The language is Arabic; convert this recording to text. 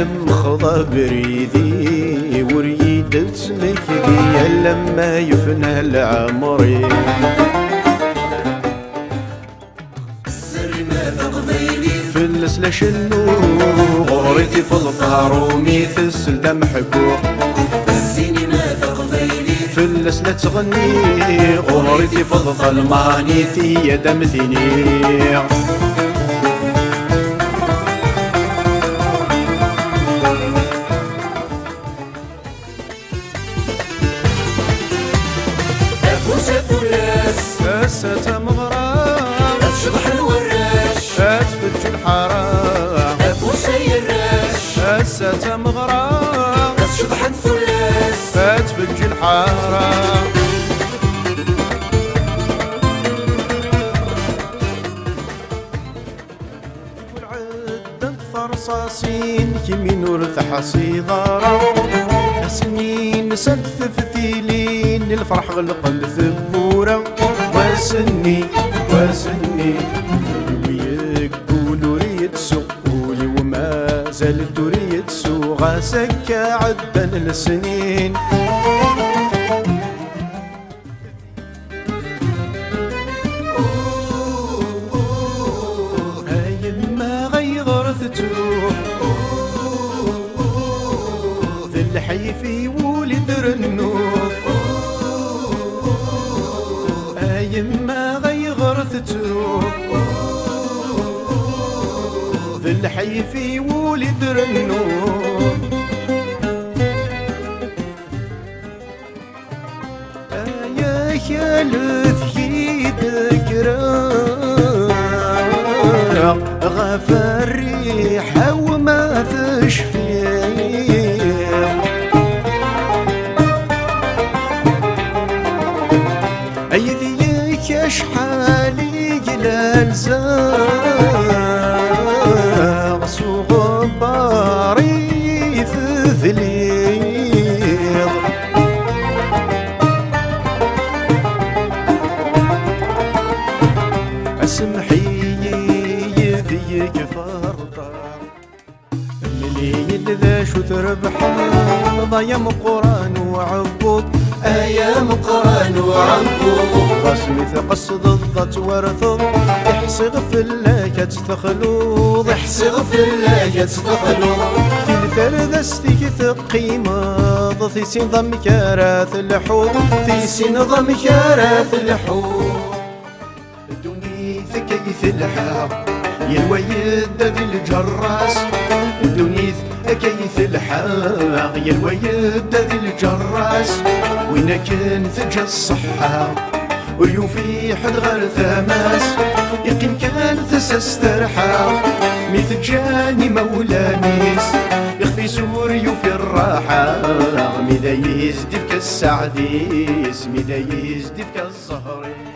المخضى بريدي وريد تمكدي لما يفنى العمري فلس لشنو غوريتي في الطارومي ثسل دم حكوك فلس لا تغني غوريتي في الظلماني في دم ثني أسة مغرام أشبح الوراش أتفج الحرام أفوسي الراش أسة مغرام أشبح الثلاث أتفج الحرام والعدة فرصاصين كمين ورث حصيدارا سنين سلف ثيلين الفرح غلق الثبورة وسني ويقولوا ريد سقولي وما زلت ريد سوغا سكا عدا السنين هاي ما غيرت ذي الحي في ولد رنوب هاي ما غيرت ذي الحي في ولد رنوب يا خالف يدك غفر ريحة وما تشفي أيديك أشحالي الألزاق سوق باري ذليل اسمحي يذيك فرطة مليل ذا شو تربح ضيم قران وعبود أيام قران وعنقود قسمي قصد الضت ورثض احصغ في اللاكت تخلوض احصغ في اللاجت تخلوض في الفردستك ثقيمة في سين ضم كارات اللحوظ في سن ضم كارات اللحوم دوني ثكيث الحاق يا الويد ذي الجراس دوني كيث الحاق يا الويد ذي الجراس وين كنت جا الصحة ويوفي حد غير ثماس يقين كان تسترحى مثل جاني مولانيس يخفي سوري في الراحة مذا يزدفك السعديس مذا يزدفك الزهري